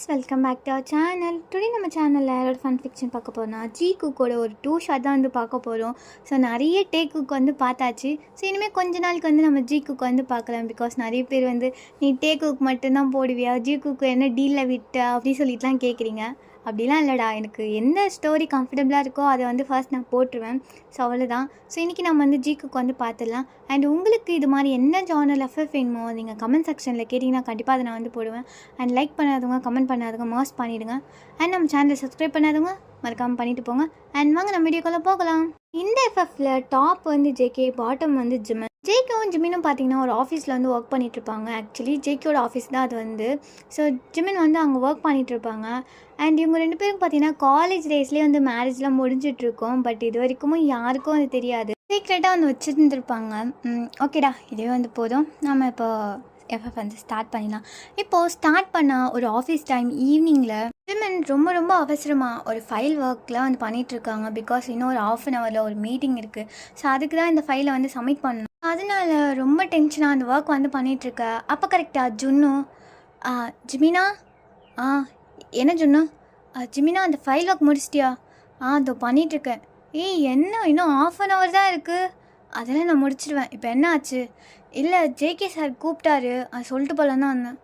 Friends, welcome back to our channel. Today நம்ம சேனலில் ஒரு ஃபன் ஃபிக்ஷன் பார்க்க போகிறோம். ஜி குக்கோட ஒரு 2 ஷாட் தான் பார்க்க போகிறோம். ஸோ நிறைய டேக் குக் பார்த்தாச்சு. ஸோ இனிமேல் கொஞ்ச நாளுக்கு நம்ம ஜி குக் பார்க்கலாம். பிகாஸ் நிறைய பேர் நீ டேக் குக் மட்டும்தான் போடுவியா, ஜி குக் என்ன டீலில் விட்ட அப்படி சொல்லிட்டுலாம் கேட்குறீங்க. அப்படிலாம் இல்லைடா, எனக்கு எந்த ஸ்டோரி கம்ஃபர்டபுளாக இருக்கோ அதை ஃபர்ஸ்ட் நான் போட்டுருவேன். ஸோ அவ்வளோதான். ஸோ இன்றைக்கி நம்ம ஜி குக் பார்த்துடலாம். அண்ட் உங்களுக்கு இது மாதிரி என்ன ஜானர் எஃப்எஃப் வேணுமோ நீங்கள் கமெண்ட் செக்ஷனில் கேட்டிங்கன்னா கண்டிப்பாக அதை நான் போடுவேன். அண்ட் லைக் பண்ணாதவங்க, கமெண்ட் பண்ணாதவங்க மர்ஸ் பண்ணிவிடுங்க. அண்ட் நம்ம சேனலை சப்ஸ்கிரைப் பண்ணாதவங்க மறக்காமல் பண்ணிவிட்டு போங்க. அண்ட் வாங்க நம்ம வீடியோக்குள்ளே போகலாம். இந்த எஃப்எஃப்ல டாப் ஜேகே, பாட்டம் ஜிமன். ஜேகேவும் ஜிமினும் பார்த்தீங்கன்னா ஒரு ஆஃபீஸில் ஒர்க் பண்ணிகிட்ருப்பாங்க. ஆக்சுவலி ஜேகேயோட ஆஃபீஸ் தான் அது ஸோ ஜிமின் அங்கே ஒர்க் பண்ணிகிட்ருப்பாங்க. அண்ட் இவங்க 2 பேரும் பார்த்தீங்கன்னா காலேஜ் டேஸ்லேயே மேரேஜ்லாம் முடிஞ்சிட்ருக்கோம். பட் இது வரைக்கும் யாருக்கும் தெரியாது. சீக்ரெட்டாக வச்சுருந்துருப்பாங்க. ஓகேடா, இதுவே போதும். நம்ம இப்போ எஃப்எஃப் ஸ்டார்ட் பண்ணிடலாம். இப்போது ஸ்டார்ட் பண்ணால் ஒரு ஆஃபீஸ் டைம் ஈவினிங்கில் ஜிமின் ரொம்ப அவசரமாக ஒரு ஃபைல் ஒர்க்கில் பண்ணிகிட்ருக்காங்க. பிகாஸ் இன்னும் ஒரு ½ அன் ஹவரில் ஒரு மீட்டிங் இருக்குது. ஸோ அதுக்கு தான் இந்த ஃபைலை சப்மிட் பண்ணணும். அதனால் ரொம்ப டென்ஷனாக அந்த ஒர்க் பண்ணிகிட்ருக்க. அப்போ கரெக்டாக ஜுன்னு, ஜிமினா, என்ன ஜுன்னு, ஜிமினா அந்த ஃபைல் ஒர்க் முடிச்சிட்டியா? இதோ பண்ணிகிட்ருக்கேன். என்ன இன்னும் ½ அன் ஹவர் தான் இருக்குது, அதெல்லாம் நான் முடிச்சிடுவேன். இப்போ என்ன ஆச்சு? இல்லை, ஜேகே சார் கூப்பிட்டாரு, சொல்லிட்டு போகலாம் தான் வந்தேன்.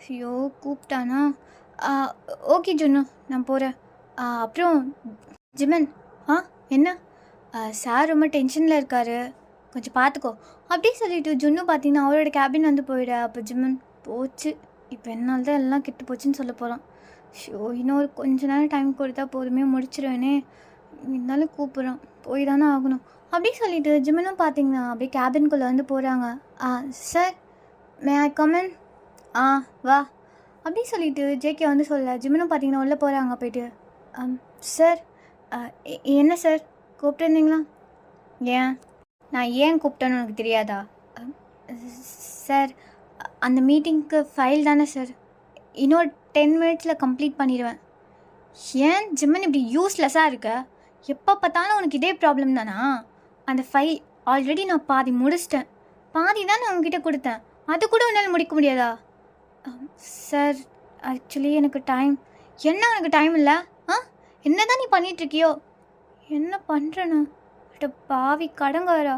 ஐயோ, கூப்பிட்டானா? ஓகே ஜுன்னு, நான் போகிறேன். அப்புறம் ஜிமன், என்ன? சார் ரொம்ப டென்ஷனில் இருக்கார், கொஞ்சம் பார்த்துக்கோ அப்படி சொல்லிவிட்டு ஜுன்னு பார்த்தீங்கன்னா அவரோட கேபின் போயிட. அப்போ ஜிமன், போச்சு, இப்போ என்னால் தான் எல்லாம் கெட்டு போச்சுன்னு சொல்ல போகிறான். ஷோ, இன்னொரு கொஞ்ச நேரம் டைம் கொடுத்தா போதுமே, முடிச்சிடுவேனே. இருந்தாலும் கூப்பிட்றான், போய் தானே ஆகணும் அப்படி சொல்லிவிட்டு ஜிமனும் பார்த்தீங்கன்னா அப்படியே கேபின்குள்ளே போகிறாங்க. சார், மே ஐ கமன்? வா அப்படி சொல்லிவிட்டு ஜேகே சொல்ல ஜிமனும் பார்த்தீங்கன்னா உள்ளே போகிறாங்க. போயிட்டு சார், என்ன சார் கூப்பிட்டுருந்தீங்களா? ஏன் நான் ஏன் கூப்பிட்டேன்னு உனக்கு தெரியாதா? சார், அந்த மீட்டிங்க்கு ஃபைல் தானே சார், இன்னொரு 10 மினிட்ஸில் கம்ப்ளீட் பண்ணிடுவேன். ஏன் ஜிம்மன் இப்படி யூஸ்லெஸ்ஸாக இருக்க? எப்போ பார்த்தாலும் உனக்கு இதே ப்ராப்ளம் தானா? அந்த ஃபைல் ஆல்ரெடி நான் பாதி முடிச்சிட்டேன். பாதி தான் நான் உங்ககிட்ட கொடுத்தேன், அது கூட உன்னால் முடிக்க முடியாதா? சார், ஆக்சுவலி எனக்கு டைம். என்ன உனக்கு டைம் இல்லை? என்ன தான் நீ பண்ணிகிட்ருக்கியோ? என்ன பண்ணுறேண்ணா? பாவி கடங்காரா,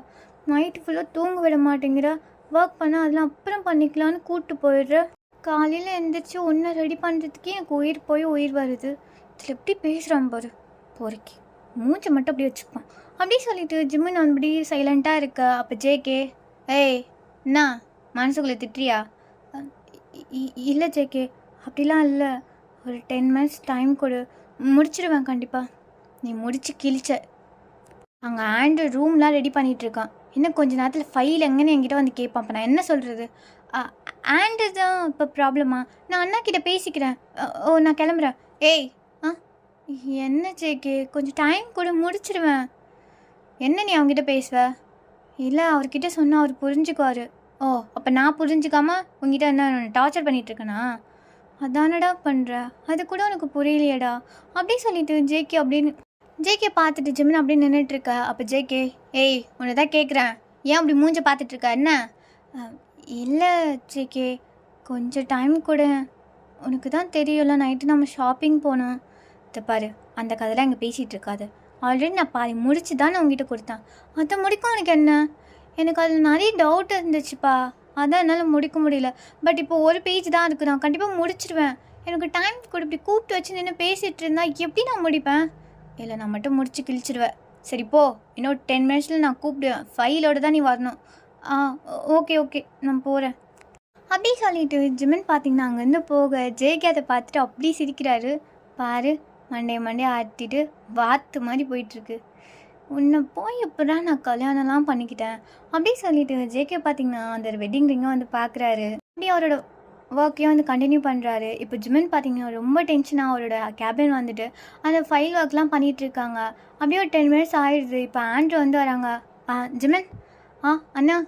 நைட்டு ஃபுல்லாக தூங்க விட மாட்டேங்கிற. ஒர்க் பண்ணால் அதெல்லாம் அப்புறம் பண்ணிக்கலான்னு கூப்பிட்டு போயிடுற. காலையில் எழுந்திரிச்சு ஒன்றை ரெடி பண்ணுறதுக்கே எனக்கு உயிர் போய் உயிர் வருது. இதில் எப்படி பேசுகிறான் பாரு, பொறுக்கி மூஞ்சை மட்டும் அப்படி வச்சுப்பான். அப்படி சொல்லிட்டு ஜிம்மின் அப்படி சைலண்ட்டாக இருக்க. அப்போ ஜேகே, என்ன மனசுக்குள்ளே திட்டுறியா? இல்லை ஜேகே, அப்படிலாம் இல்லை, ஒரு 10 மினிட்ஸ் டைம் கொடு, முடிச்சிடுவேன் கண்டிப்பாக. நீ முடிச்சு கிழிச்ச. அங்கே ஆண்ட்ரு ரூம்லாம் ரெடி பண்ணிகிட்ருக்கான். இன்னும் கொஞ்சம் நேரத்தில் ஃபைல் எங்கன்னு என்கிட்ட கேட்பான். அப்போ நான் என்ன சொல்கிறது? ஆண்ட்ரு தான் இப்போ ப்ராப்ளமா? நான் அண்ணா கிட்டே பேசிக்கிறேன். நான் கிளம்புறேன். என்ன ஜேகே, கொஞ்சம் டைம் கூட முடிச்சிடுவேன். என்ன நீ அவங்ககிட்ட பேசுவ? இல்லை, அவர்கிட்ட சொன்னால் அவர் புரிஞ்சுக்குவார். அப்போ நான் புரிஞ்சுக்காம உங்ககிட்ட என்ன டார்ச்சர் பண்ணிகிட்ருக்கேனா? அதானடா பண்ணுற, அது கூட உனக்கு புரியலையடா அப்படி சொல்லிட்டு ஜேகே பார்த்துட்டு ஜிமின் அப்படியே நின்றுட்டுருக்க. அப்போ ஜேகே, உன்னை தான் கேட்குறேன், ஏன் அப்படி மூஞ்ச பார்த்துட்ருக்க? என்ன? இல்லை ஜேகே, கொஞ்சம் டைம் கொடு, உனக்கு தான் தெரியும்ல, நைட்டு நம்ம ஷாப்பிங் போனோம். இதை பாரு, அந்த கதைலாம் இங்கே பேசிகிட்டு இருக்காது. ஆல்ரெடி நான் பாதி முடிச்சு தான் நான் உங்ககிட்ட கொடுத்தேன், அதை முடிக்க உனக்கு என்ன? எனக்கு அதில் நிறைய டவுட் இருந்துச்சுப்பா, அதான் என்னால் முடிக்க முடியல. பட் இப்போ ஒரு பேஜ் தான் இருக்குது, நான் கண்டிப்பாக முடிச்சிடுவேன். எனக்கு டைம் கொடு. இப்படி கூப்பிட்டு வச்சு நின்று பேசிகிட்டு இருந்தா எப்படி நான் முடிப்பேன்? இல்லை, நான் மட்டும் முடிச்சு கிழிச்சிடுவேன். சரி போ, இன்னொரு 10 மினிட்ஸில் நான் கூப்பிடுவேன், ஃபைலோடு தான் நீ வரணும். ஓகே, நான் போகிறேன் அப்படி சொல்லிட்டு ஜிமின் பார்த்தீங்கன்னா அங்கேருந்து போக ஜேகே அதை பார்த்துட்டு அப்படி சிரிக்கிறாரு. பாரு, மண்டே ஆட்டிட்டு வாத்து மாதிரி போயிட்டுருக்கு. உன்னை போய் எப்படா நான் கல்யாணம்லாம் பண்ணிக்கிட்டேன் அப்படி சொல்லிட்டு ஜேகே பார்த்தீங்கன்னா அந்த வெட்டிங் ரிங்கை பார்க்குறாரு. அப்படி அவரோட ஒர்க்கையும் கண்டினியூ பண்ணுறாரு. இப்போ ஜிமின் பார்த்தீங்கன்னா ரொம்ப டென்ஷனாக அவரோட கேபின் அந்த ஃபைல் ஒர்க்லாம் பண்ணிகிட்ருக்காங்க. அப்படியே ஒரு 10 மினிட்ஸ் ஆயிடுது. இப்போ ஆண்ட்ரு வராங்க. ஜிமின், அண்ணா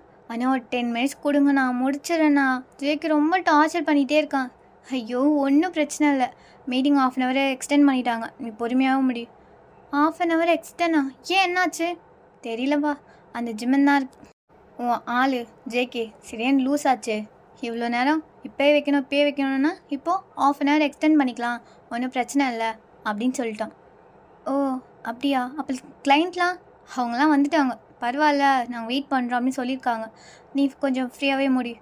ஒரு 10 மினிட்ஸ் கொடுங்க, நான் முடிச்சிடறேண்ணா. ஜேகே ரொம்ப டார்ச்சர் பண்ணிகிட்டே இருக்கான். ஐயோ, ஒன்றும் பிரச்சனை இல்லை, மீட்டிங் ½ அன் ஹவர் எக்ஸ்டெண்ட் பண்ணிட்டாங்க, நீ பொறுமையாகவும் முடியும். ½ அன் ஹவர் எக்ஸ்டெண்டா? ஏன், என்னாச்சு? தெரியலப்பா, அந்த ஜிமின் தான் இருக்கு. ஆள் ஜேகே சரியான லூஸ் ஆச்சு. இவ்வளோ நேரம் இப்போயே வைக்கணும்னா இப்போது ஆஃப் அன் ஹவர் எக்ஸ்டெண்ட் பண்ணிக்கலாம், ஒன்றும் பிரச்சனை இல்லை அப்படின்னு சொல்லிட்டான். ஓ அப்படியா? அப்போ கிளைண்ட்லாம் அவங்களாம் வந்துட்டாங்க, பரவாயில்ல நாங்கள் வெயிட் பண்ணுறோம் அப்படின்னு சொல்லியிருக்காங்க, நீ கொஞ்சம் ஃப்ரீயாகவே முடி.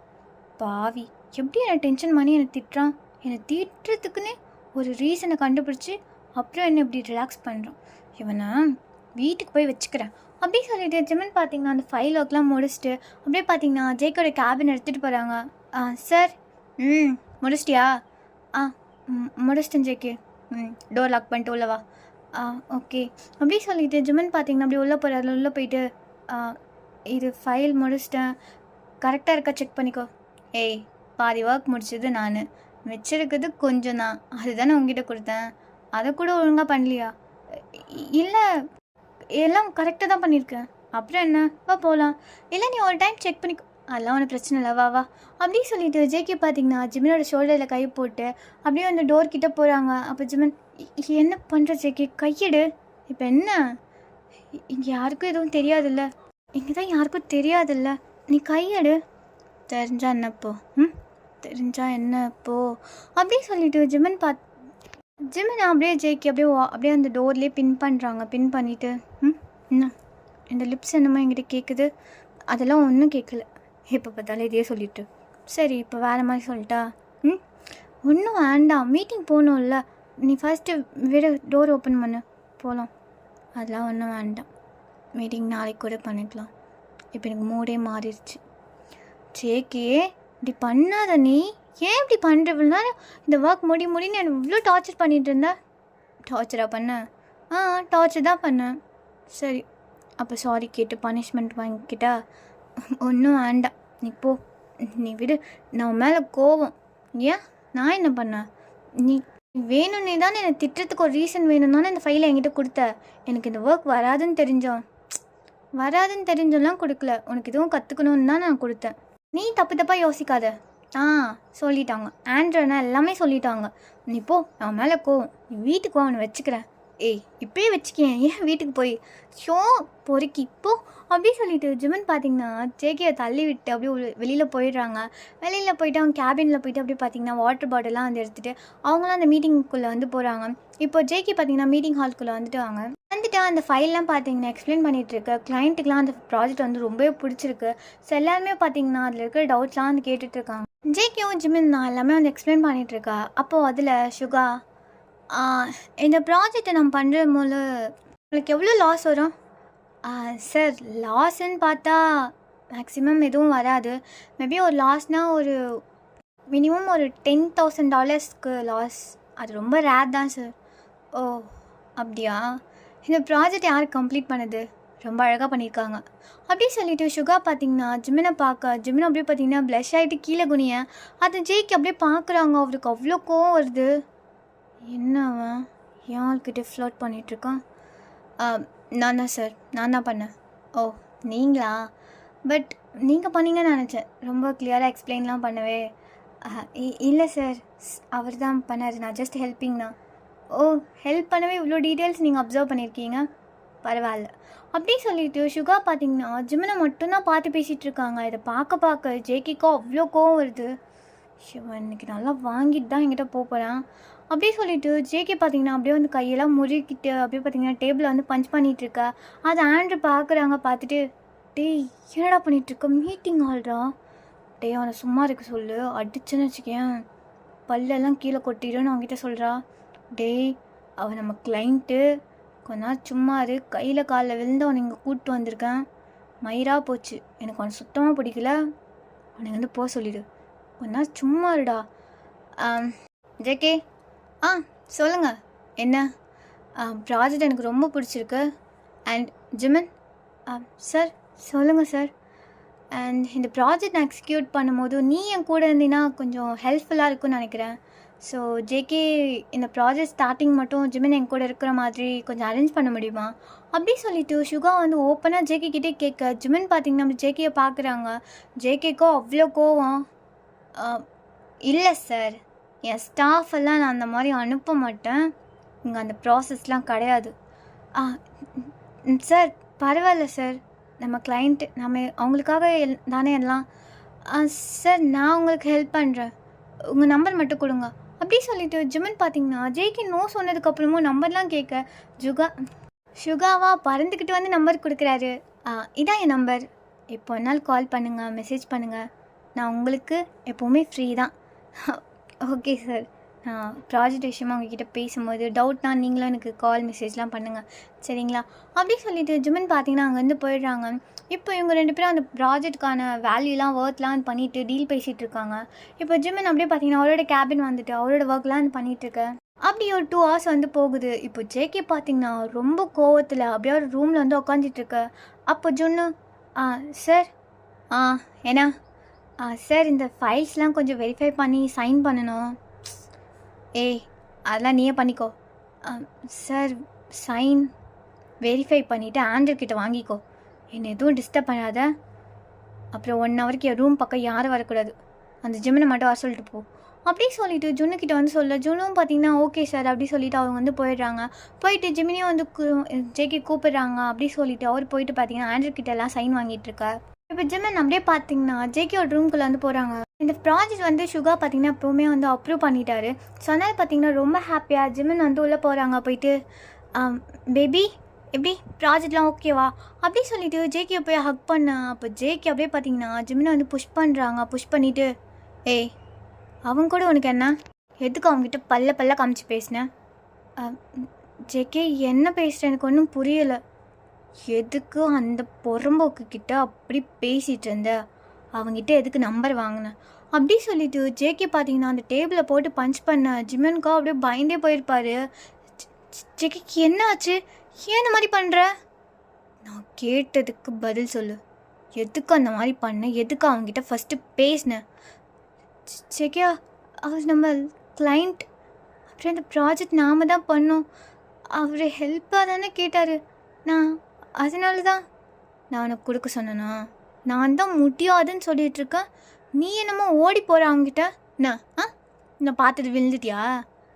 பாவி, எப்படி என்னை டென்ஷன் பண்ணி என்னை திட்டுறான். என்னை திட்டுறதுக்குன்னே ஒரு ரீசனை கண்டுபிடிச்சி அப்புறம் என்ன இப்படி ரிலாக்ஸ் பண்ணுறான். இவனை வீட்டுக்கு போய் வச்சுக்கிறேன் அப்படியே சொல்லிட்டு ஜிமன் பார்த்தீங்கன்னா அந்த ஃபைல் ஒர்க்லாம் முடிச்சுட்டு அப்படியே பார்த்தீங்கன்னா ஜேக்கோட கேபின் எடுத்துகிட்டு போகிறாங்க. சார், முடிச்சிட்டியா? முடிச்சிட்டேன் ஜேகே. டோர் லாக் பண்ணிட்டு உள்ளவா? ஓகே அப்படி சொல்லிவிட்டு ஜிமன் பார்த்தீங்கன்னா அப்படி உள்ளே போகிறாரு. உள்ளே போயிட்டு இது ஃபைல் முடிச்சிட்டேன், கரெக்டாக இருக்கா செக் பண்ணிக்கோ. ஏய், பாதி ஒர்க் முடிச்சது நான், வச்சிருக்கிறது கொஞ்சம் தான், அதுதானே உங்ககிட்ட கொடுத்தேன், அதை கூட ஒழுங்காக பண்ணலையா? இல்லை, எல்லாம் கரெக்டாக தான் பண்ணியிருக்கேன். அப்புறம் என்ன, வா போகலாம். இல்லை நீ ஒரு டைம் செக் பண்ணிக்கோ, அதெல்லாம் ஒன்றும் பிரச்சனை இல்லை, வா வா அப்படின்னு சொல்லிட்டு ஜேகே பார்த்தீங்கன்னா ஜிமனோட ஷோல்டரில் கை போட்டு அப்படியே அந்த டோர் கிட்டே போகிறாங்க. அப்போ ஜிமன், என்ன பண்ணுற ஜேகே, கையெடு. இப்போ என்ன, இங்கே யாருக்கும் எதுவும் தெரியாதுல்ல, இங்கே தான் யாருக்கும் தெரியாதுல்ல, நீ கையெடு. தெரிஞ்சா என்னப்போ? தெரிஞ்சா என்னப்போ அப்படின்னு சொல்லிட்டு ஜிமன் ஜிமன் அப்படியே ஜேகே அப்படியே அந்த டோர்லேயே பின் பண்ணுறாங்க. பின் பண்ணிவிட்டு என்ன இந்த லிப்ஸ் என்னமோ என்கிட்ட கேட்குது, அதெல்லாம் ஒன்றும் கேட்கல, எப்போ பார்த்தாலும் இதையே சொல்லிட்டு. சரி, இப்போ வேறு மாதிரி சொல்லிட்டா? ஒன்றும் வேண்டாம், மீட்டிங் போகணும்ல, நீ ஃபஸ்ட்டு வீடு டோர் ஓப்பன் பண்ணு, போகலாம். அதெல்லாம் ஒன்றும் வேண்டாம், மீட்டிங் நாளைக்கு கூட பண்ணிக்கலாம், இப்போ எனக்கு மூடே மாறிடுச்சு. ஜேகே, இப்படி பண்ணாத, நீ ஏன் இப்படி பண்ணுறவனா? இந்த ஒர்க் முடின்னு எனக்கு இவ்வளோ டார்ச்சர் பண்ணிகிட்டு இருந்தேன். டார்ச்சராக பண்ண? டார்ச்சர் தான் பண்ணேன். சரி, அப்போ சாரி கேட்டு பனிஷ்மெண்ட் வாங்கிக்கிட்டா? ஒன்றும் வேண்டாம், நீ போ, நீ விடு. நான் மேலே கோவம். ஏன், நான் என்ன பண்ணேன்? நீ வேணும்னே தானே என்னை திட்டத்துக்கு ஒரு ரீசன் வேணும் தானே இந்த ஃபைலை என்கிட்ட கொடுத்த. எனக்கு இந்த ஒர்க் வராதுன்னு தெரிஞ்சோம்லாம் கொடுக்கல, உனக்கு எதுவும் கற்றுக்கணுன்னு தான் நான் கொடுத்தேன். நீ தப்பாக யோசிக்காத. சொல்லிட்டாங்க, ஆண்ட்ரனா எல்லாமே சொல்லிட்டாங்க. நீ போ, நான் மேலே கோவம், நீ வீட்டுக்கு வா, அவனை வச்சுக்கிறேன். ஏய், இப்போயே வச்சுக்கேன், ஏன் வீட்டுக்கு போய் ஷோ பொறுக்கி போ அப்படியே சொல்லிட்டு ஜிமன் பார்த்தீங்கன்னா ஜேகேயை தள்ளி விட்டு அப்படியே வெளியில் போயிடுறாங்க. வெளியில் போயிட்டு அவங்க கேபினில் போயிட்டு அப்படியே பார்த்தீங்கன்னா வாட்டர் பாட்டிலாம் வந்து எடுத்துகிட்டு அவங்களாம் அந்த மீட்டிங்குள்ளே வந்து போகிறாங்க. இப்போ ஜேகே பார்த்தீங்கன்னா மீட்டிங் ஹால்குள்ளே வந்துட்டு அந்த ஃபைல்லாம் பார்த்தீங்கன்னா எக்ஸ்பிளைன் பண்ணிகிட்ருக்கு. கிளைண்ட்டுக்கெலாம் அந்த ப்ராஜெக்ட் வந்து ரொம்பவே பிடிச்சிருக்கு. ஸோ எல்லாருமே பார்த்தீங்கன்னா அதில் இருக்கிற டவுட்ஸ்லாம் வந்து கேட்டுட்ருக்காங்க. ஜேகேவும் ஜிமன் தான் எல்லாமே வந்து எக்ஸ்பிளைன் பண்ணிகிட்ருக்கா. அப்போது அதில் சுகா, இந்த ப்ராஜெக்டை நம்ம பண்ணுற போது உங்களுக்கு எவ்வளோ லாஸ் வரும்? சார், லாஸ்ன்னு பார்த்தா மேக்ஸிமம் எதுவும் வராது. மேபி ஒரு லாஸ்னால் ஒரு மினிமம் ஒரு $10,000 லாஸ், அது ரொம்ப ரேர் தான் சார். ஓ அப்படியா? இந்த ப்ராஜெக்ட் யார் கம்ப்ளீட் பண்ணுது? ரொம்ப அழகாக பண்ணியிருக்காங்க அப்படி சொல்லிட்டு சுகா பார்த்தீங்கன்னா ஜிமினை அப்படியே பார்த்தீங்கன்னா ப்ளஷ் ஆகிட்டு கீழே குனிய அதை ஜெய்க்கு அப்படியே பார்க்குறாங்க. அவருக்கு அவ்வளோ கோவம் வருது. என்ன அவன் ஏன் ஆள்கிட்ட ஃப்ளோட் பண்ணிகிட்ருக்கான்? நான் தான் சார், நான் தான் பண்ணேன். ஓ நீங்களா? பட் நீங்கள் பண்ணீங்கன்னு நினச்சேன், ரொம்ப கிளியராக எக்ஸ்பிளைன்லாம் பண்ணவே. இல்லை சார், அவர் தான் பண்ணார், நான் ஜஸ்ட் ஹெல்ப்பிங் தான். ஓ, ஹெல்ப் பண்ணவே இவ்வளோ டீட்டெயில்ஸ் நீங்கள் அப்சர்வ் பண்ணியிருக்கீங்க, பரவாயில்ல அப்படி சொல்லிட்டு சுகா பார்த்தீங்கன்னா ஜிமினை மட்டும்தான் பார்த்து பேசிகிட்டு இருக்காங்க. இதை பார்க்க ஜேகேக்கோ அவ்வளோ கோவம் வருது. சிவன் இன்னைக்கு நல்லா வாங்கிட்டு தான் என்கிட்ட போகிறேன் அப்படி சொல்லிட்டு ஜேகே பார்த்தீங்கன்னா அப்படியே வந்து கையெல்லாம் முறுக்கிட்டு அப்படியே பார்த்தீங்கன்னா டேபிளில் வந்து பஞ்ச் பண்ணிகிட்ருக்கா. அதை ஆண்ட்ரு பார்க்குறாங்க. பார்த்துட்டு, டேய் என்னடா பண்ணிகிட்ருக்க, மீட்டிங் ஆள்றா, டேய் அவனை சும்மா இருக்க சொல்லு, அடிச்சுன்னு வச்சுக்கேன் பல்லெல்லாம் கீழே கொட்டிடுன்னு அவங்ககிட்ட சொல்கிறா. டேய் அவன் நம்ம கிளைண்ட்டு, கொஞ்ச நாள் சும்மா இரு, கையில் காலில் விழுந்து அவனை இங்கே கூப்பிட்டு வந்திருக்கேன், மயிராக போச்சு, எனக்கு அவனை சுத்தமாக பிடிக்கல, அவனை வந்து போக சொல்லிடு, கொஞ்ச நாள் சும்மா இருடா. ஜேகே, சொல்லுங்கள் என்ன? ப்ராஜெக்ட் எனக்கு ரொம்ப பிடிச்சிருக்கு. அண்ட் ஜிமன், சார் சொல்லுங்கள் சார். அண்ட் இந்த ப்ராஜெக்ட் நான் எக்ஸிக்யூட் பண்ணும்போது நீ என் கூட இருந்தீங்கன்னா கொஞ்சம் ஹெல்ப்ஃபுல்லாக இருக்கும்னு நினைக்கிறேன். ஸோ ஜேகே, இந்த ப்ராஜெக்ட் ஸ்டார்டிங் மட்டும் ஜிமன் என் கூட இருக்கிற மாதிரி கொஞ்சம் அரேஞ்ச் பண்ண முடியுமா அப்படி சொல்லிவிட்டு சுகா வந்து ஓப்பனாக ஜேகே கிட்டே கேட்க, ஜிமன் பார்த்திங்கன்னா அப்படி ஜேகேயை பார்க்குறாங்க. ஜேகேக்கோ அவ்வளோ கோவம். இல்லை சார், என் ஸ்டாஃப் எல்லாம் நான் அந்த மாதிரி அனுப்ப மாட்டேன், இங்கே அந்த ப்ராசஸ்லாம் கிடையாது. சார் பரவாயில்ல சார், நம்ம கிளைண்ட்டு நம்ம அவங்களுக்காக தானே எல்லாம், சார் நான் உங்களுக்கு ஹெல்ப் பண்ணுறேன், உங்கள் நம்பர் மட்டும் கொடுங்க அப்படி சொல்லிட்டு ஜிமன் பார்த்தீங்கன்னா ஜேகே நோ சொன்னதுக்கப்புறமும் நம்பர்லாம் கேட்க சுகாவா பறந்துக்கிட்டு வந்து நம்பர் கொடுக்குறாரு. இதான் என் நம்பர், எப்போ வேணாலும் கால் பண்ணுங்கள், மெசேஜ் பண்ணுங்கள், நான் உங்களுக்கு எப்போவுமே ஃப்ரீ தான். ஓகே சார், நான் ப்ராஜெக்ட் விஷயமாக உங்ககிட்ட பேசும்போது டவுட்னா நீங்களும் எனக்கு கால் மெசேஜ்லாம் பண்ணுங்கள் சரிங்களா அப்படி சொல்லிட்டு ஜிமன் பார்த்தீங்கன்னா அங்கேருந்து போயிடுறாங்க. இப்போ இவங்க 2 பேரும் அந்த ப்ராஜெக்ட்கான வேல்யூலாம் ஒர்க்லாம் பண்ணிவிட்டு டீல் பேசிகிட்டு இருக்காங்க. இப்போ ஜிமன் அப்படியே பார்த்தீங்கன்னா அவரோட கேபின் வந்துட்டு அவரோட ஒர்க்லாம் பண்ணிகிட்ருக்க. அப்படி ஒரு 2 hours வந்து போகுது. இப்போ ஜேகே பார்த்தீங்கன்னா ரொம்ப கோவத்தில் அப்படியே ஒரு ரூமில் வந்து உட்காந்துட்ருக்க. அப்போ ஜுன்னு சார் ஏன்னா சார் இந்த ஃபைல்ஸ்லாம் கொஞ்சம் வெரிஃபை பண்ணி சைன் பண்ணணும். ஏய் அதெல்லாம் நீயே பண்ணிக்கோ. சார் சைன் வெரிஃபை பண்ணிவிட்டு ஆண்ட்ராய்ட் வாங்கிக்கோ, என்னை எதுவும் டிஸ்டர்ப் பண்ணாத. அப்புறம் 1 hourக்கு என் ரூம் பக்கம் யாரும் வரக்கூடாது, அந்த ஜிம்மனை மட்டும் வர சொல்லிட்டு போ அப்படி சொல்லிவிட்டு ஜுன்னுக்கிட்ட வந்து சொல்ல. ஜுன்னும் பார்த்தீங்கன்னா ஓகே சார் அப்படி சொல்லிவிட்டு அவங்க வந்து போயிடுறாங்க. போயிட்டு ஜிமினியும் வந்து ஜேகே கூப்பிடுறாங்க. அப்படி சொல்லிவிட்டு அவர் போயிட்டு பார்த்தீங்கன்னா ஆண்ட்ராய்ட் எல்லாம் சைன் வாங்கிட்டுருக்கா. இப்போ ஜிமன் அப்படியே பார்த்தீங்கன்னா ஜேகேயோட ரூம்குள்ளே வந்து போகிறாங்க. இந்த ப்ராஜெக்ட் வந்து சுகா பார்த்தீங்கன்னா எப்போவுமே வந்து அப்ரூவ் பண்ணிட்டாரு. ஸோ அதனால் பார்த்தீங்கன்னா ரொம்ப ஹாப்பியாக ஜிமன் வந்து உள்ளே போகிறாங்க. போயிட்டு பேபி எப்படி ப்ராஜெக்ட்லாம் ஓகேவா அப்படி சொல்லிவிட்டு ஜேகே போய் ஹக் பண்ண. அப்போ ஜேகே அப்படியே பார்த்தீங்கன்னா ஜிமனை வந்து புஷ் பண்ணுறாங்க. புஷ் பண்ணிவிட்டு ஏய் அவங்க கூட உனக்கு என்ன, எதுக்கு அவங்ககிட்ட பல்ல காமிச்சு பேசினேன்? ஜேகே என்ன பேசுகிறேன் எனக்கு ஒன்றும் புரியலை. எதுக்கு அந்த பொறம்போக்கு கிட்ட அப்படி பேசிகிட்டு இருந்த, அவங்ககிட்ட எதுக்கு நம்பர் வாங்கினேன் அப்படி சொல்லிட்டு ஜேகே பார்த்தீங்கன்னா அந்த டேபிளை போட்டு பஞ்ச் பண்ண. ஜிமனுக்கா அப்படியே பயந்தே போயிருப்பாரு. ஜேகேக்கு என்ன ஆச்சு, ஏன் இந்த மாதிரி பண்ணுற? நான் கேட்டதுக்கு பதில் சொல்லு, எதுக்கு அந்த மாதிரி பண்ண, எதுக்கு அவங்ககிட்ட ஃபஸ்ட்டு பேசினேன்? ஜேகே அவர் நம்ம கிளைண்ட், அப்புறம் இந்த ப்ராஜெக்ட் நாம் தான் பண்ணோம், அவர் ஹெல்ப்பாக தானே கேட்டார், அதனால தான் நான் உனக்கு கொடுக்க சொன்னேனா? நான் தான் முடியாதுன்னு சொல்லிகிட்ருக்கேன், நீ என்னமோ ஓடி போகிற அவங்ககிட்ட. நான் பார்த்தது விழுந்துட்டியா?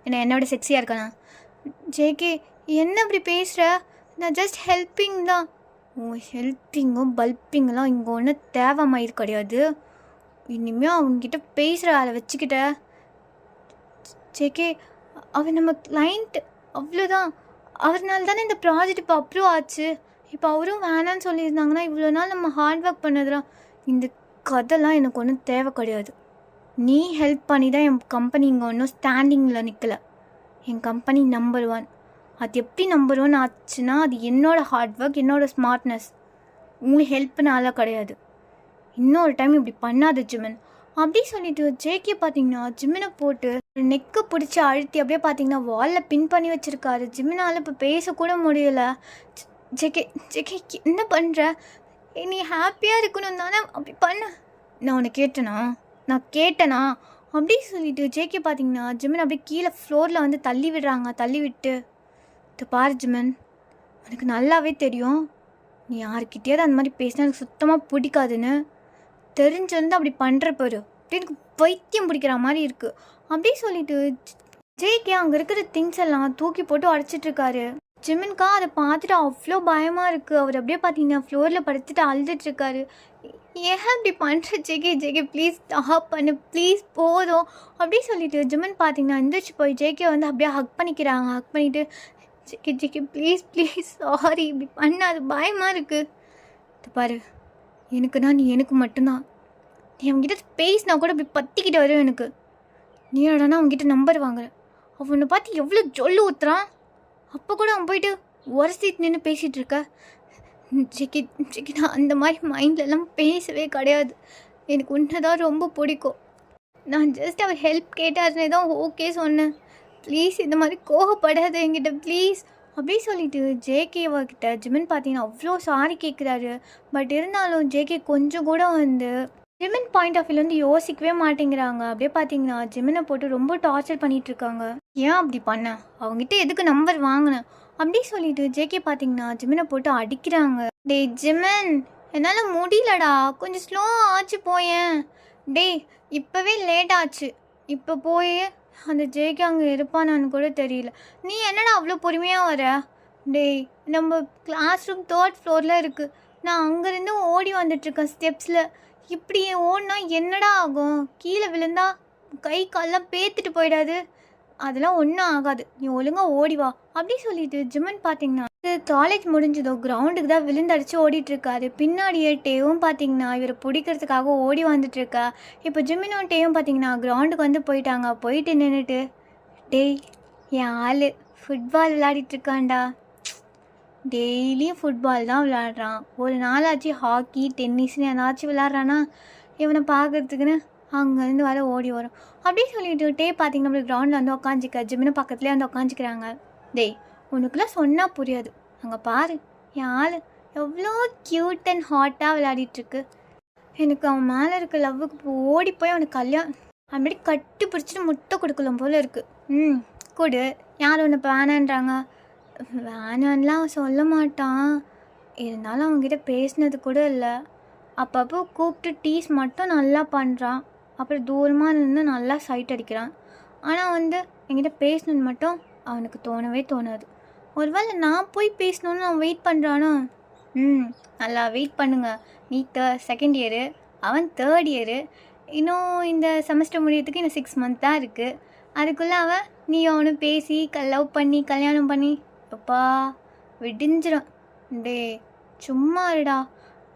என்னோட செக்ஸியாக இருக்கானா? ஜேகே என்ன இப்படி பேசுகிற? நான் ஜஸ்ட் ஹெல்ப்பிங் தான். உன் ஹெல்ப்பிங்கும் பல்ப்பிங்கெல்லாம் இங்கே ஒன்றும் தேவைமாயிரு கிடையாது. இனிமேல் அவங்ககிட்ட பேசுகிற அதை வச்சுக்கிட்ட. ஜேகே அவர் நம்ம கிளைண்ட், அவ்வளோதான். அவர்னால தானே இந்த ப்ராஜெக்ட் இப்போ அப்ரூவ் ஆச்சு. இப்போ அவரும் வேணான்னு சொல்லியிருந்தாங்கன்னா இவ்வளோ நாள் நம்ம ஹார்ட் ஒர்க் பண்ணதுலாம். இந்த கதைலாம் எனக்கு ஒன்றும் தேவை கிடையாது. நீ ஹெல்ப் பண்ணி தான் என் கம்பெனி இங்கே ஒன்றும் ஸ்டாண்டிங்கில் நிற்கலை. என் கம்பெனி நம்பர் 1. அது எப்படி நம்பர் 1 ஆச்சுன்னா அது என்னோடய ஹார்ட் ஒர்க், என்னோடய ஸ்மார்ட்னஸ், உங்கள் ஹெல்ப்னால கிடையாது. இன்னொரு டைம் இப்படி பண்ணாத ஜிமன் அப்படி சொல்லிட்டு ஜேகே பார்த்தீங்கன்னா ஜிமினை போட்டு நெக்கை பிடிச்சி அழுத்தி அப்படியே பார்த்தீங்கன்னா வாலில் பின் பண்ணி வச்சுருக்காரு. ஜிமினால் இப்போ பேசக்கூட முடியல. ஜேகே என்ன பண்ணுற? நீ ஹாப்பியாக இருக்கணும் தானே அப்படி பண்ண. நான் உன்னை கேட்டேனா அப்படி சொல்லிட்டு ஜேகே பார்த்தீங்கன்னா ஜிமன் அப்படியே கீழே ஃப்ளோரில் வந்து தள்ளி விடுறாங்க. தள்ளி விட்டு இது பாரு ஜிமன், எனக்கு நல்லாவே தெரியும் நீ யாருக்கிட்டேயாவது அந்த மாதிரி பேசினா எனக்கு சுத்தமாக பிடிக்காதுன்னு. தெரிஞ்சிருந்து அப்படி பண்ணுற பாரு, எனக்கு பைத்தியம் பிடிக்கிற மாதிரி இருக்குது அப்படி சொல்லிட்டு ஜேகே அங்கே இருக்கிற திங்ஸ் எல்லாம் தூக்கி போட்டு உடச்சிட்ருக்காரு. ஜிமனுக்கா அதை பார்த்துட்டு அவ்வளோ பயமாக இருக்குது. அவர் அப்படியே பார்த்தீங்கன்னா ஃப்ளோரில் படுத்துட்டு அழுதுட்ருக்காரு. ஏன் இப்படி பண்ணுற ஜேகே ப்ளீஸ் ஸ்டாப் பண்ணு, ப்ளீஸ் போதும் அப்படி சொல்லிட்டு ஜிமன் பார்த்தீங்கன்னா எந்திரிச்சு போய் ஜேகே வந்து அப்படியே ஹக் பண்ணிக்கிறாங்க. ஹக் பண்ணிவிட்டு ஜேகே ப்ளீஸ் சாரி, இப்படி பண்ணாது, பயமாக இருக்குது. இது பாரு, எனக்குன்னா நீ எனக்கு மட்டும்தான். நீ அவங்ககிட்ட பேசினா கூட இப்படி பற்றிக்கிட்டு வரும் எனக்கு. நீ என்னடானா அவங்ககிட்ட நம்பர் வாங்குற, அவனை பார்த்து எவ்வளோ ஜொல்லு ஊற்றுறான். அப்போ கூட அவன் போயிட்டு உரசிட்டு நின்று பேசிகிட்டு இருக்க. ஜேகே நான் அந்த மாதிரி மைண்ட்லலாம் பேசவே கிடையாது. எனக்கு உன்னை தான் ரொம்ப பிடிக்கும். நான் ஜஸ்ட் அவர் ஹெல்ப் கேட்டாருன்னே தான் ஓகே சொன்னேன். ப்ளீஸ் இந்த மாதிரி கோவப்படாத என்கிட்ட ப்ளீஸ் அப்படி சொல்லிட்டு ஜேகேவர்கிட்ட ஜிமன் பார்த்தீங்கன்னா அவ்வளோ சாரி கேட்குறாரு. பட் இருந்தாலும் ஜேகே கொஞ்சம் கூட வந்து ஜிமன் பாயிண்ட் ஆஃப் வியூலேருந்து யோசிக்கவே மாட்டேங்கிறாங்க. அப்படியே பார்த்தீங்கன்னா ஜிமனை போட்டு ரொம்ப டார்ச்சர் பண்ணிகிட்ருக்காங்க. ஏன் அப்படி பண்ண, அவங்ககிட்ட எதுக்கு நம்பர் வாங்கினேன் அப்படி சொல்லிட்டு ஜேகே பார்த்தீங்கன்னா ஜிமனை போட்டு அடிக்கிறாங்க. டேய் ஜிமன், என்னால் முடியலடா, கொஞ்சம் ஸ்லோ ஆச்சு போயேன். டேய் இப்போவே லேட் ஆச்சு, இப்போ போய் அந்த ஜேகே அங்கே இருப்பானான்னு கூட தெரியல. நீ என்னடா அவ்வளோ பொறுமையாக வர? டேய் நம்ம கிளாஸ் ரூம் 3rd floorல இருக்குது. நான் அங்கேருந்து ஓடி வந்துட்டுருக்கேன் ஸ்டெப்ஸில். இப்படி ஓடினா என்னடா ஆகும்? கீழே விழுந்தா கை கால்லாம் பேத்துட்டு போயிடாது? அதெல்லாம் ஒன்றும் ஆகாது, நீ ஒழுங்காக ஓடி வா அப்படி சொல்லிட்டு ஜிம்மன் பார்த்தீங்கன்னா காலேஜ் முடிஞ்சதோ கிரவுண்டுக்கு தான் விழுந்தடிச்சு ஓடிட்டுருக்காரு. பின்னாடியே டேவும் பார்த்தீங்கன்னா இவரை பிடிக்கிறதுக்காக ஓடி வந்துட்டுருக்கா. இப்போ ஜிம்மினும் டேவும் பார்த்தீங்கன்னா கிரவுண்டுக்கு வந்து போயிட்டாங்க. போயிட்டு நின்றுட்டு, டேய் என் ஆள் ஃபுட்பால் விளையாடிட்டுருக்கான்டா, டெய்லியும் ஃபுட்பால் தான் விளையாடுறான், ஒரு நாளாச்சு ஹாக்கி டென்னிஸ்னு ஏதாச்சும் விளையாடுறானா இவனை பார்க்குறதுக்குன்னு அங்கேருந்து வர ஓடி வரும் அப்படின்னு சொல்லிட்டு டே பார்த்தீங்கன்னா நம்மளுக்கு கிரவுண்டில் வந்து உட்காந்துக்க ஜிம்மினு பக்கத்துலேயே வந்து உட்காந்துக்கிறாங்க. டேய் உனக்குலாம் சொன்னால் புரியாது, அங்கே பாரு என் ஆள் எவ்வளோ க்யூட் அண்ட் ஹாட்டாக விளையாடிட்டுருக்கு. எனக்கு அவன் மேலே இருக்க லவ்வுக்கு ஓடி போய் அவனுக்கு கல்யாணம் அப்படி கட்டி பிடிச்சிட்டு முட்டை கொடுக்கலாம் போல் இருக்குது. கொடு, யார் ஒன்று வேணான்றாங்க? வேணான்லாம் அவன் சொல்ல மாட்டான், இருந்தாலும் அவங்ககிட்ட பேசினது கூட இல்லை. அப்பப்போ கூப்பிட்டு டீஸ் மட்டும் நல்லா பண்ணுறான், அப்புறம் தூரமாக நின்று நல்லா சைட் அடிக்கிறான். ஆனால் வந்து என்கிட்ட பேசணுன்னு மட்டும் அவனுக்கு தோணவே தோணாது. ஒருவேளை நான் போய் பேசணுன்னு அவன் வெயிட் பண்ணுறானோ? நல்லா வெயிட் பண்ணுங்க. நீ செகண்ட் இயரு, அவன் தேர்ட் இயரு, இன்னும் இந்த செமஸ்டர் முடியறதுக்கு இன்னும் 6 months தான் இருக்குது. அதுக்குள்ளே அவன் நீ அவனு பேசி லவ் பண்ணி கல்யாணம் பண்ணி அப்பா விடிஞ்சிடும். டே சும்மா இருடா,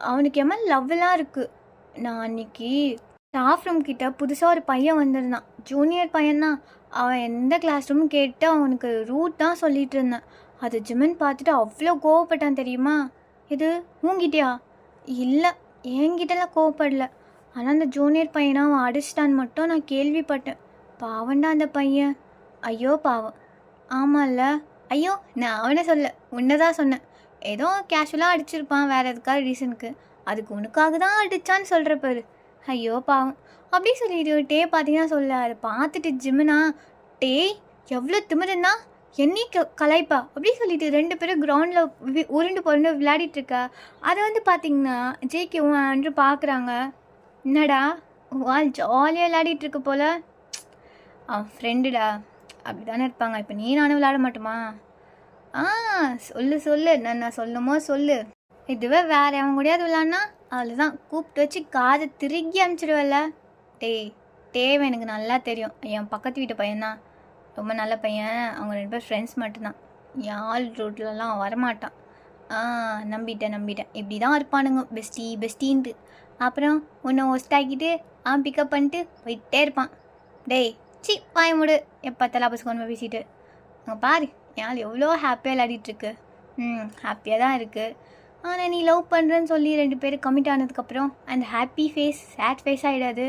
அவனுக்கு எம்மா லவ்லாம் இருக்குது. நான் அன்றைக்கி ஸ்டாஃப் ரூம் கிட்ட புதுசாக ஒரு பையன் வந்திருந்தான், ஜூனியர் பையன்தான். அவன் எந்த கிளாஸ் ரூம்னு கேட்டு அவனுக்கு ரூட் தான் சொல்லிகிட்டு இருந்தேன். அது ஜிம்மன் பார்த்துட்டு அவ்வளோ கோவப்பட்டான் தெரியுமா? இது உங்ககிட்டயா? இல்லை, என்கிட்டலாம் கோவப்படல, ஆனால் அந்த ஜூனியர் பையனை அவன் அடிச்சிட்டான்னு மட்டும் நான் கேள்விப்பட்டேன். பாவண்டா அந்த பையன், ஐயோ பாவம். ஆமாம்ல, ஐயோ நான் அவனை சொல்ல உன்னதான் சொன்னேன். ஏதோ கேஷுவலாக அடிச்சிருப்பான் வேறு எதுக்காக ரீசனுக்கு, அதுக்கு உனக்காக தான் அடித்தான்னு சொல்கிற பாரு, ஐயோ பாவம் அப்படி சொல்லிட்டு டே பார்த்தீங்கன்னா சொல்ல. அதை பார்த்துட்டு ஜிம்முனா, டே எவ்வளோ திமிருன்னா என்னை கலாய்ப்பா அப்படி சொல்லிட்டு 2 பேரும் கிரவுண்டில் உருண்டு பொருண்டு விளையாடிட்டுருக்கா. அதை வந்து பார்த்திங்கன்னா ஜேகேவும் அன்று பார்க்குறாங்க. என்னடா வால் ஜாலியாக விளையாடிட்டுருக்கு போல், அவன் ஃப்ரெண்டுடா அப்படி தானே இருப்பாங்க, இப்போ நீ நானும் விளையாட மாட்டோமா? சொல்லு நான் சொல்லுமோ சொல்லு. இதுவே வேறு அவன் கூடயாவது விளையாடினா அவ்வளோதான், கூப்பிட்டு வச்சு காதை திருக்கி அனுப்பிச்சிடுவல்ல. டேவை எனக்கு நல்லா தெரியும், என் பக்கத்து வீட்டு பையன்தான், ரொம்ப நல்ல பையன். அவங்க 2 பேர் ஃப்ரெண்ட்ஸ் மட்டும்தான், யாழ் ரோட்லலாம் வரமாட்டான். நம்பிட்டேன் இப்படி தான் இருப்பானுங்க, பெஸ்டின்ட்டு. அப்புறம் உன்னை ஒஸ்டாக்கிட்டு அவன் பிக்கப் பண்ணிட்டு போயிட்டே இருப்பான். டேய் சி வாய மூடு, எப்போ தலாபஸ் கொண்டு போய் பேசிட்டு. அங்கே பாரு யாழ் எவ்வளோ ஹாப்பியாக விளையாடிட்டுருக்கு. ஹாப்பியாக தான் இருக்குது. ஆனால் நீ லவ் பண்ணுறேன்னு சொல்லி 2 பேரும் கமிட் ஆனதுக்கப்புறம் அந்த ஹாப்பி ஃபேஸ் சேட் ஃபேஸ் ஆகிடாது.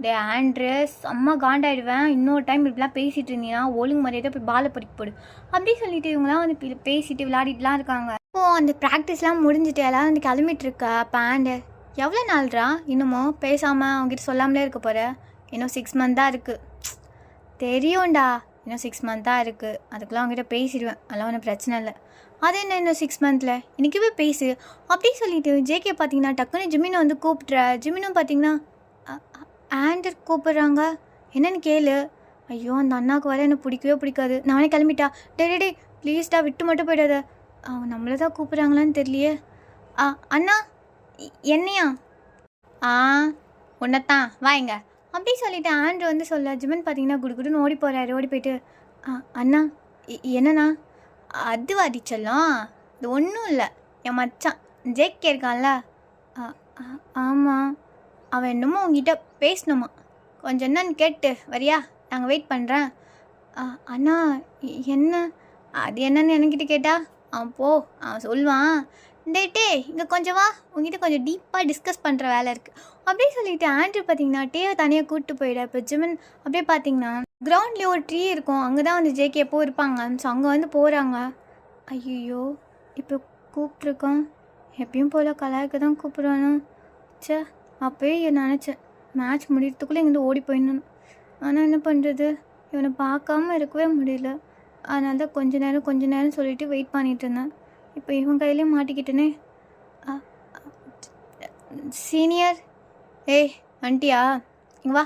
டே ஆண்ட்ரு செம்ம காண்டாயிடுவேன், இன்னொரு டைம் இப்படிலாம் பேசிகிட்டு இருந்தீங்கன்னா ஒழுங்கு மரியாதை போய் பாலை பறிக்க போடு அப்படி சொல்லிட்டு இவங்களாம் வந்து பேசிட்டு விளையாடிட்டுலாம் இருக்காங்க. இப்போது அந்த ப்ராக்டிஸ்லாம் முடிஞ்சுட்டு எல்லோரும் வந்து கிளம்பிட்டுருக்கா. பேண்டு எவ்வளோ நாள்ரா இன்னமும் பேசாமல் அவங்ககிட்ட சொல்லாமலே இருக்க போகிற? இன்னும் 6 months தான் இருக்குது. தெரியும்டா, இன்னும் 6 months தான் இருக்குது, அதுக்குள்ளே அவங்ககிட்ட பேசிடுவேன், அதெல்லாம் ஒன்றும் பிரச்சனை இல்லை. அது என்ன இன்னும் 6 monthsல இன்றைக்கி போய் பேசு அப்படி சொல்லிட்டு ஜேகே பார்த்தீங்கன்னா டக்குன்னு ஜிமினை வந்து கூப்பிட்ற. ஜிமினும் பார்த்தீங்கன்னா ஆண்டர் கூப்பிட்றாங்க, என்னென்னு கேளு. ஐயோ அந்த அண்ணாவுக்கு வர எனக்கு பிடிக்கவே பிடிக்காது, நானே கிளம்பிட்டா. டே ப்ளீஸ்டா விட்டு மட்டும் போயிடாத, அவங்க நம்மளை தான் கூப்பிட்றாங்களான்னு தெரியலையே. அண்ணா என்னையா? உன்னைத்தான் வாங்க அப்படி சொல்லிட்டு ஆண்ட்ரு வந்து சொல்ல. ஜிமன் பார்த்தீங்கன்னா குடுன்னு ஓடி போகிறாரு. ஓடி போயிட்டு அண்ணா என்னண்ணா? அது வாடிச்சலாம், இது ஒன்றும் இல்லை, என் மச்சான் ஜேகே இருக்கான்ல. ஆமாம், அவன் என்னமோ உங்ககிட்ட பேசணுமா, கொஞ்சம் என்னன்னு கேட்டு வரியா, நாங்கள் வெயிட் பண்ணுறேன். அண்ணா என்ன? அது என்னன்னு என்கிட்ட கேட்டா அவன் அவன் சொல்லுவான். டே இங்கே கொஞ்சம் வா, உங்ககிட்ட கொஞ்சம் டீப்பாக டிஸ்கஸ் பண்ணுற வேலை இருக்குது அப்படியே சொல்லிட்டு ஆண்ட்ரு பார்த்தீங்கன்னா டேவை தனியாக கூப்பிட்டு போயிட. இப்போ ஜிமன் அப்படியே பார்த்தீங்கன்னா கிரவுண்ட்லேயே ஒரு ட்ரீ இருக்கும், அங்கே தான் வந்து ஜேகே எப்போ இருப்பாங்க. ஸோ அங்கே வந்து போகிறாங்க. ஐயோ இப்போ கூப்பிட்ருக்கோம், எப்பயும் போல் கலாய்க்க தான் கூப்பிடுவானு. சே அப்போயே நினச்சேன் மேட்ச் முடியறதுக்குள்ளே இங்கேருந்து ஓடி போயிடணும். ஆனால் என்ன பண்ணுறது, இவனை பார்க்காம இருக்கவே முடியல. அதனால தான் கொஞ்ச நேரம் சொல்லிவிட்டு வெயிட் பண்ணிகிட்டு இருந்தேன். இப்போ இவன் கையிலே மாட்டிக்கிட்டேனே. சீனியர் ஆண்டியா இங்கே வா.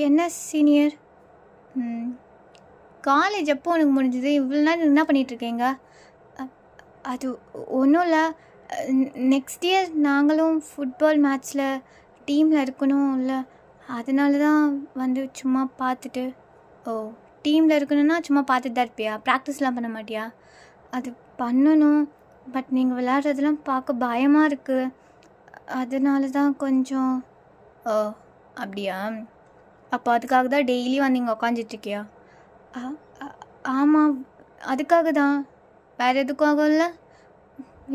என்ன சீனியர்? காலேஜ் எப்போ உனக்கு முடிஞ்சது? இவ்வளோ நேரம் என்ன பண்ணிகிட்ருக்கீங்க? அது ஒன்றும் இல்லை, நெக்ஸ்ட் இயர் நாங்களும் ஃபுட்பால் மேட்ச்சில் டீமில் இருக்கணும் இல்லை, அதனால தான் வந்து சும்மா பார்த்துட்டு. ஓ, டீமில் இருக்கணும்னா சும்மா பார்த்துட்டு தான் இருப்பியா? ப்ராக்டிஸ்லாம் பண்ண மாட்டியா? அது பண்ணணும், பட் நீங்கள் விளையாடுறதெல்லாம் பார்க்க பயமாக இருக்குது, அதனால தான் கொஞ்சம். ஓ அப்படியா? அப்போ அதுக்காக தான் டெய்லி வந்து இங்கே உக்காந்துட்ருக்கியா? ஆமாம், அதுக்காக தான், வேறு எதுக்காக இல்லை.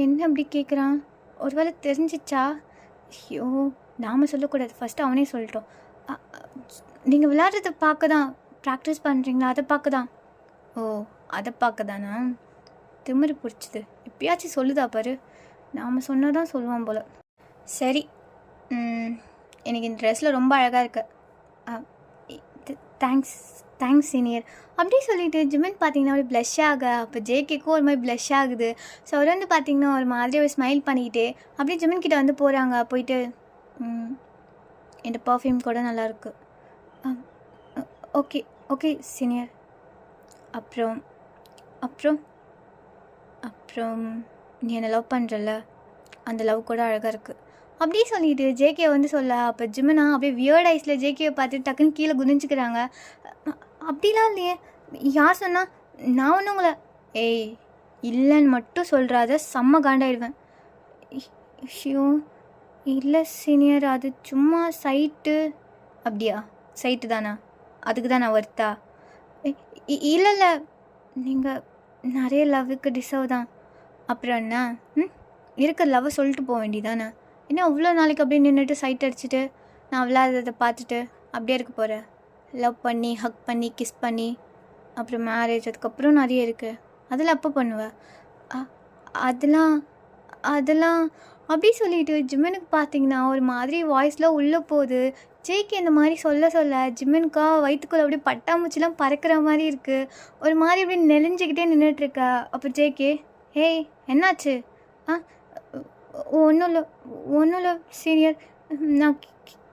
என்ன அப்படி கேட்குறான்? ஒரு வேளை தெரிஞ்சிச்சா? ஐயோ, நாம் சொல்லக்கூடாது, ஃபஸ்ட்டு அவனே சொல்லிட்டோம். நீங்கள் விளையாடுறத பார்க்க தான் ப்ராக்டிஸ் பண்ணுறீங்களா? அதை பார்க்க தான். ஓ, அதை பார்க்க தானா? திமிரு பிடிச்சிது, எப்பயாச்சும் சொல்லுதா பாரு. நாம் சொன்னால் தான் சொல்லுவான் போல். சரி, எனக்கு இந்த ட்ரெஸ்ஸில் ரொம்ப அழகாக இருக்கு. Thanks thanks senior. அப்படியே சொல்லிவிட்டு ஜிமின் பார்த்தீங்கன்னா அப்படியே ப்ளஷ் ஆக, அப்போ ஜேகேக்கும் ஒரு மாதிரி ப்ளஷ் ஆகுது. ஸோ அவர் வந்து பார்த்திங்கன்னா ஒரு மாதிரி ஒரு ஸ்மைல் பண்ணிக்கிட்டே அப்படியே ஜிமின் கிட்டே வந்து போகிறாங்க. போயிட்டு என் பர்ஃப்யூம் கூட நல்லாயிருக்கு. Okay okay senior. அப்புறம் அப்புறம் அப்புறம் நீ என்னை லவ் பண்ணுறல, அந்த லவ் கூட அழகாக இருக்குது. அப்படியே சொல்லிட்டு ஜேகே வந்து சொல்ல, அப்போ ஜிமினா அப்படியே வியர்ட் ஐஸில் ஜேகேவை பார்த்து டக்குன்னு கீழே குதிஞ்சிக்கிறாங்க. அப்படிலாம் இல்லையே, யார் சொன்னா? நான் ஒன்றும் உங்களை. ஏய், இல்லைன்னு மட்டும் சொல்கிறாத, செம்ம காண்டாயிடுவேன். ஐயோ இல்லை சீனியர், அது சும்மா சைட்டு. அப்படியா? சைட்டு தானா? அதுக்கு தான் நான் வருத்தா? இல்லை இல்லை, நீங்கள் நிறைய லவ்வுக்கு டிசர்வ் தான். அப்புறம் என்ன? இருக்கிற லவ்வை சொல்லிட்டு போக வேண்டியதானே? இன்னும் அவ்வளோ நாளைக்கு அப்படியே நின்றுட்டு சைட் அடிச்சுட்டு நான் விளையாடுறதை பார்த்துட்டு அப்படியே இருக்க போகிறேன்? லவ் பண்ணி ஹக் பண்ணி கிஸ் பண்ணி அப்புறம் மேரேஜ், அதுக்கப்புறம் நிறைய இருக்குது, அதெல்லாம் அப்போ பண்ணுவேன். அதெல்லாம் அதெல்லாம் அப்படி சொல்லிட்டு ஜிம்மனுக்கு பார்த்தீங்கன்னா ஒரு மாதிரி வாய்ஸ்லாம் உள்ளே போகுது. ஜேகே இந்த மாதிரி சொல்ல சொல்ல ஜிம்மனுக்கா வயிற்றுக்குள்ளே அப்படியே பட்டாம்பூச்சிலாம் பறக்கிற மாதிரி இருக்குது. ஒரு மாதிரி அப்படியே நெளிஞ்சிக்கிட்டே நின்றுட்டுருக்கா. அப்போ ஜேகே, ஏய் என்னாச்சு? ஒன்றும் இல்லை சீனியர், நான்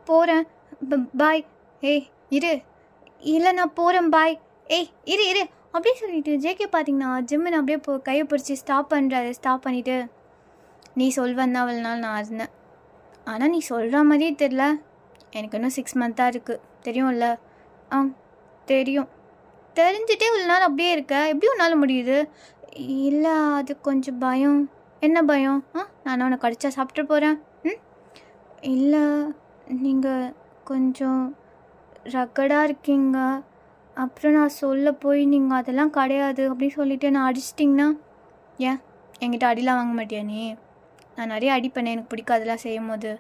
போகிறேன், பாய். ஏய் இரு, இல்லை நான் போகிறேன், பாய். ஏய் இரு இரு அப்படியே சொல்லிட்டு ஜேகே பார்த்தீங்கன்னா ஜிம்மன் அப்படியே கையை பிடிச்சி ஸ்டாப் பண்ணுறாரு. ஸ்டாப் பண்ணிவிட்டு, நீ சொல்வேன்னா அவ்வளோ நாள் நான் இருந்தேன், ஆனால் நீ சொல்கிற மாதிரியே தெரில, எனக்கு இன்னும் 6 மந்த்தாக இருக்குது, தெரியும்ல? தெரியும். தெரிஞ்சுட்டே இவ்வளோ நாள் அப்படியே இருக்க, எப்படி உன்னால் முடியுது? இல்லை, அது கொஞ்சம் பயம். என்ன பயம்? நான் உன்னை கடிச்சா சாப்பிட்டு போகிறேன்? இல்லை, நீங்கள் கொஞ்சம் ரக்கடாக இருக்கீங்க, அப்புறம் நான் சொல்ல போய் நீங்கள் அதெல்லாம் கிடையாது அப்படின்னு சொல்லிவிட்டு நான் அடிச்சிட்டிங்கன்னா? ஏன் என்கிட்ட அடிலாம் வாங்க மாட்டியா நீ? நான் நிறைய அடிப்பேனே, எனக்கு பிடிக்காதெல்லாம் செய்யும் போது.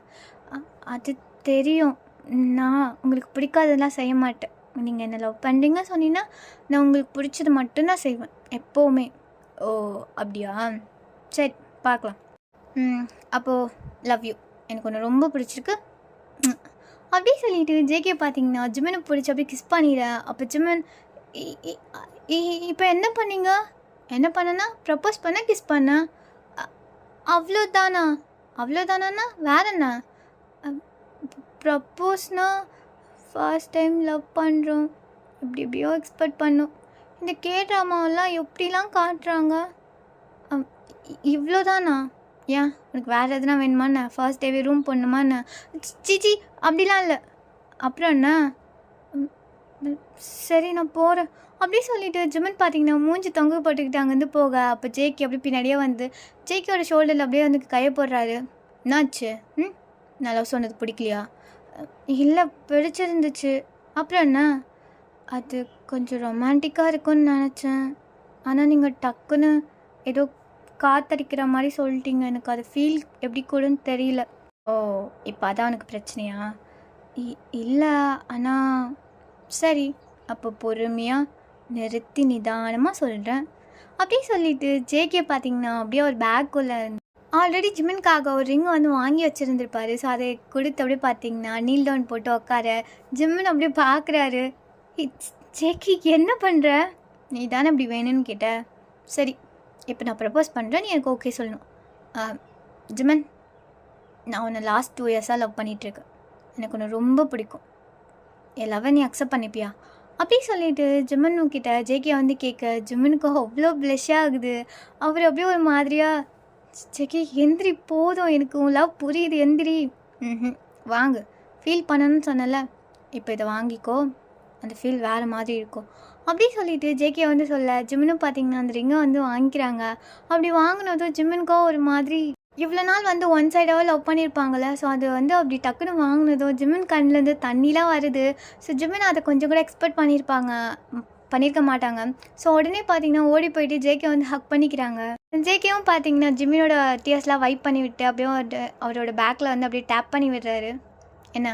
அது தெரியும், நான் உங்களுக்கு பிடிக்காததெல்லாம் செய்ய மாட்டேன். நீங்கள் என்ன லவ் பண்ணுறீங்க சொன்னீங்கன்னா நான் உங்களுக்கு பிடிச்சது மட்டும்தான் செய்வேன் எப்போவுமே. ஓ அப்படியா? சரி பார்க்கலாம். அப்போது லவ் யூ, எனக்கு ஒன்று ரொம்ப பிடிச்சிருக்கு. அப்படியே சொல்லிட்டு ஜேகே பார்த்தீங்கன்னா ஜிம்மனுக்கு பிடிச்சி அப்படியே கிஸ் பண்ணிடுறேன். அப்போ ஜிம்மன், இப்போ என்ன பண்ணீங்க? என்ன பண்ணனா? ப்ரப்போஸ் பண்ண, கிஸ் பண்ண, அவ்வளோதானா? அவ்வளோதானா? வேற என்ன? ப்ரப்போஸ்னா ஃபர்ஸ்ட் டைம் லவ் பண்ணுறோம், இப்படி எப்படியோ எக்ஸ்பெக்ட் பண்ணோம். இந்த ட்ராமாவெல்லாம் எப்படிலாம் காட்டுறாங்க. இவ்வளோதானா? ஏன் உனக்கு வேறு எதுனா வேணுமாண்ணே? ஃபர்ஸ்ட் டேவே ரூம் போடணுமாண்ணே? சிச்சி அப்படிலாம் இல்லை. அப்புறம் என்ன? சரி நான் போகிறேன் அப்படி சொல்லிவிட்டு ஜிம்மன் பார்த்தீங்கன்னா மூஞ்சி தொங்க போட்டுக்கிட்டு அங்கேருந்து போக, அப்போ ஜேகே அப்படி பின்னாடியே வந்து ஜேகேயோட ஷோல்டரில் அப்படியே வந்து கையை போடுறாரு. என்னாச்சு? நான் லவ் சொன்னது பிடிக்கலையா? இல்லை, பிடிச்சிருந்துச்சு. அப்புறம் என்ன? அது கொஞ்சம் ரொமான்டிக்காக இருக்கும்னு நினச்சேன், ஆனால் நீங்கள் டக்குன்னு ஏதோ காத்தடிக்கிற மாதிரி சொல்லிட்டீங்க. எனக்கு அது ஃபீல் எப்படி கூடன்னு தெரியல. ஓ, இப்போ அதான் உனக்கு பிரச்சனையா? இல்லை, ஆனால் சரி, அப்போ பொறுமையாக நிறுத்தி நிதானமாக சொல்கிறேன் அப்படியே சொல்லிவிட்டு ஜேகே பார்த்தீங்கன்னா அப்படியே ஒரு பேக்குள்ளே ஆல்ரெடி ஜிம்மனுக்காக ஒரு ரிங் வந்து வாங்கி வச்சுருந்துருப்பாரு. ஸோ அதை கொடுத்து அப்படியே பார்த்தீங்கன்னா நீல் டவுன் போட்டு உட்கார ஜிம்மன் அப்படியே பார்க்குறாரு. ஜேகே என்ன பண்ணுற? நீ தானே அப்படி வேணும்னு கேட்ட, சரி இப்போ நான் ப்ரப்போஸ் பண்ணுறேன், நீ எனக்கு ஓகே சொல்லணும். ஜிம்மன், நான் உன்னை லாஸ்ட் 2 இயர்ஸாக லவ் பண்ணிகிட்ருக்கேன், எனக்கு ஒன்று ரொம்ப பிடிக்கும், என் லவ்வை நீ அக்செப்ட் பண்ணிப்பியா? அப்படி சொல்லிவிட்டு ஜிம்மன் கிட்ட ஜேகே வந்து கேட்க ஜிம்மனுக்கு அவ்வளோ ப்ளஷ் ஆகுது. அவர் அப்படியே ஒரு மாதிரியாக ஜேகே எந்திரி போதும், எனக்கு உன் லவ் புரியுது, எந்திரி. ம் வாங்கு, ஃபீல் பண்ணணும்னு சொன்னல, இப்போ இதை வாங்கிக்கோ, அந்த ஃபீல் வேறு மாதிரி இருக்கும் அப்படி சொல்லிட்டு ஜேகே வந்து சொல்ல ஜிமினும் பார்த்தீங்கன்னா அந்த ரிங்கை வந்து வாங்கிக்கிறாங்க. அப்படி வாங்கினதும் ஜிமினுக்கோ ஒரு மாதிரி இவ்வளோ நாள் வந்து ஒன் சைடாகவே லவ் பண்ணியிருப்பாங்கள்ல, ஸோ அது வந்து அப்படி டக்குன்னு வாங்கினதும் ஜிமின் கண்ணிலேருந்து தண்ணிலாம் வருது. ஸோ ஜிமின் அதை கொஞ்சம் கூட எக்ஸ்பெக்ட் பண்ணியிருக்க மாட்டாங்க. ஸோ உடனே பார்த்தீங்கன்னா ஓடி போயிட்டு ஜேகே வந்து ஹக் பண்ணிக்கிறாங்க. ஜேகேவும் பார்த்தீங்கன்னா ஜிமினோட டியர்ஸ்லாம் வைப் பண்ணி விட்டு அப்படியே அவரோட பேக்கில் வந்து அப்படியே டேப் பண்ணி விடுறாரு. என்ன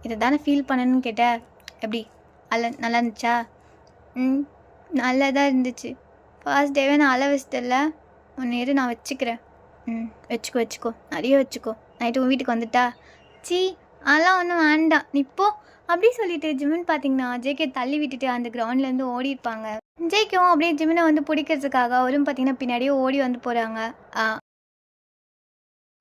இதை தானே ஃபீல் பண்ணணும்னு கேட்டேன், எப்படி நல்லா இருந்துச்சா? நல்லா தான் இருந்துச்சு. ஃபர்ஸ்ட் டேவே நான் அழ வச்சிட்டல, ஒன்று நான் வச்சுக்கிறேன். வச்சுக்கோ நிறைய வச்சுக்கோ. நைட்டு உன் வீட்டுக்கு வந்துட்டா? சி அதெல்லாம் ஒன்றும் வேண்டாம், நிப்போ அப்படி சொல்லிட்டு ஜிமின் பார்த்தீங்கன்னா ஜேகே தள்ளி விட்டுட்டு அந்த கிரவுண்ட்லேருந்து ஓடி இருப்பாங்க. ஜேகேவும் அப்படியே ஜிமினை வந்து பிடிக்கிறதுக்காக அவரும் பார்த்தீங்கன்னா பின்னாடியே ஓடி வந்து போகிறாங்க.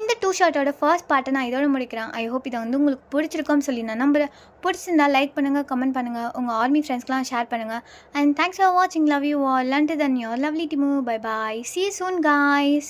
இந்த 2 ஷார்ட்டோட ஃபர்ஸ்ட் பார்ட்டை நான் இதோட முடிக்கிறேன். ஐ ஹோப் இதை வந்து உங்களுக்கு பிடிச்சிருக்கோன்னு சொல்லி நான் நம்புகிறேன். பிடிச்சிருந்தா லைக் பண்ணுங்கள், கமெண்ட் பண்ணுங்கள், உங்கள் ஆர்மி ஃப்ரெண்ட்ஸ்க்கெலாம் ஷேர் பண்ணுங்கள். அண்ட் தேங்க்ஸ் ஃபார் வாட்சிங். Love you all. Until then, your lovely Timu. Bye bye. See you soon, guys.